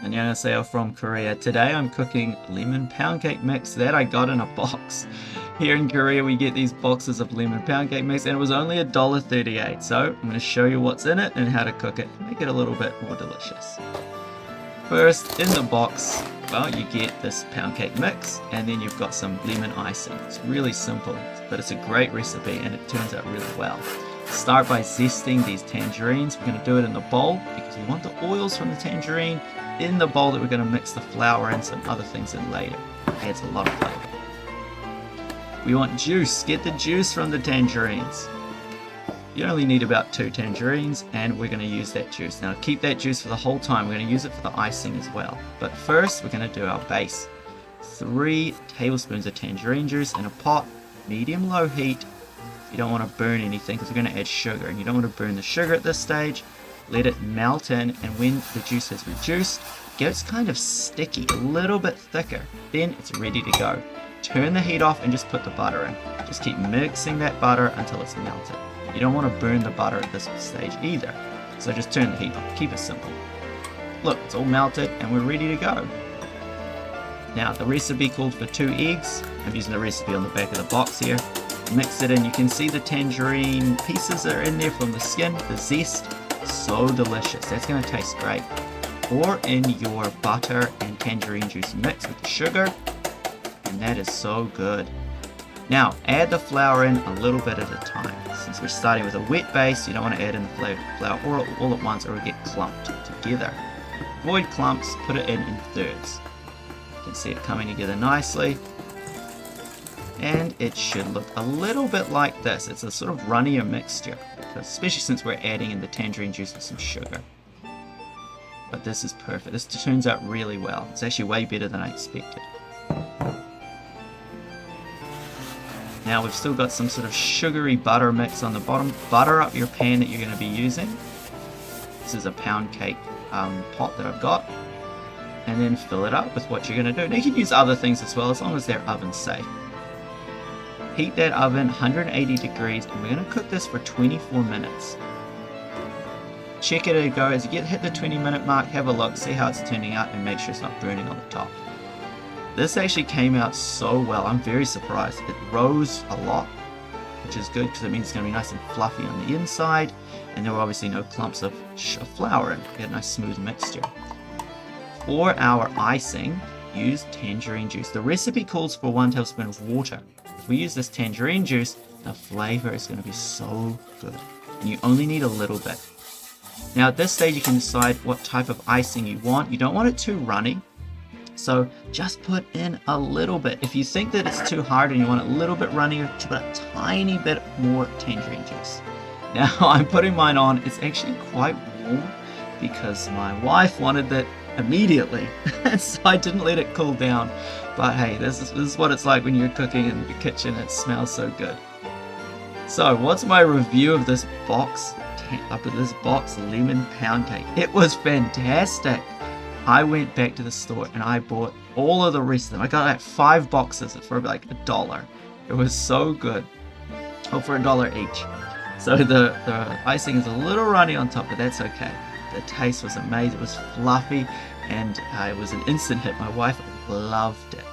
Annyeonghaseyo from Korea. Today I'm cooking lemon pound cake mix that I got in a box. Here in Korea we get these boxes of lemon pound cake mix and it was only $1.38. So I'm going to show you what's in it and how to cook it to make it a little bit more delicious. First, in the box, well, you get this pound cake mix and then you've got some lemon icing. It's really simple, but it's a great recipe and it turns out really well. Start by zesting these tangerines. We're going to do it in the bowl because we want the oils from the tangerine in the bowl that we're going to mix the flour and some other things in later. It adds a lot of flavor. We want juice. Get the juice from the tangerines. You only need about 2 tangerines and we're going to use that juice. Now keep that juice for the whole time. We're going to use it for the icing as well. But first we're going to do our base. 3 tablespoons of tangerine juice in a pot, medium-low heat. You don't want to burn anything because we're going to add sugar and you don't want to burn the sugar at this stage. Let it melt in, and when the juice has reduced, it gets kind of sticky, a little bit thicker. Then it's ready to go. Turn the heat off and just put the butter in. Just keep mixing that butter until it's melted. You don't want to burn the butter at this stage either. So just turn the heat off. Keep it simple. Look, it's all melted and we're ready to go. Now the recipe called for 2 eggs. I'm using the recipe on the back of the box here. Mix it in. You can see the tangerine pieces are in there from the skin, the zest. So delicious. That's going to taste great. Pour in your butter and tangerine juice mix with the sugar, and that is so good. Now add the flour in a little bit at a time. Since we're starting with a wet base, you don't want to add in the flour all at once or it'll get clumped together. Avoid clumps, put it in thirds. You can see it coming together nicely. And it should look a little bit like this. It's a sort of runnier mixture, especially since we're adding in the tangerine juice with some sugar. But this is perfect. This turns out really well. It's actually way better than I expected. Now we've still got some sort of sugary butter mix on the bottom. Butter up your pan that you're going to be using. This is a pound cake pot that I've got. And then fill it up with what you're going to do. Now you can use other things as well as long as they're oven safe. Heat that oven 180 degrees and we're going to cook this for 24 minutes. Check it as it goes. As you hit the 20-minute mark, have a look, see how it's turning out and make sure it's not burning on the top. This actually came out so well. I'm very surprised. It rose a lot, which is good because it means it's going to be nice and fluffy on the inside and there were obviously no clumps of flour in it. We had a nice smooth mixture. For our icing, use tangerine juice. The recipe calls for 1 tablespoon of water. If we use this tangerine juice, the flavor is going to be so good. And you only need a little bit. Now at this stage you can decide what type of icing you want. You don't want it too runny. So just put in a little bit. If you think that it's too hard and you want it a little bit runnier, just put a tiny bit more tangerine juice. Now I'm putting mine on. It's actually quite warm because my wife wanted that immediately. So I didn't let it cool down. But hey, this is what it's like when you're cooking in the kitchen. It smells so good. So what's my review of this box lemon pound cake? It was fantastic. I went back to the store and I bought all of the rest of them. I got like 5 boxes for like $1. It was so good. Oh, for $1 each. So the icing is a little runny on top, but that's okay. The taste was amazing. It was fluffy and it was an instant hit. My wife loved it.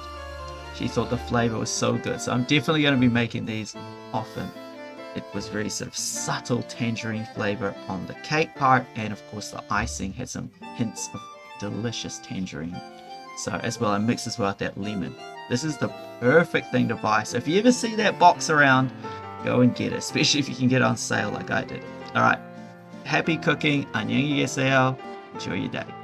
She thought the flavor was so good. So I'm definitely going to be making these often. It was very sort of subtle tangerine flavor on the cake part, and of course the icing had some hints of delicious tangerine. So as well, I mixed as well with that lemon. This is the perfect thing to buy. So if you ever see that box around, go and get it, especially if you can get it on sale like I did. Alright, happy cooking. 안녕히 계세요. Enjoy your day.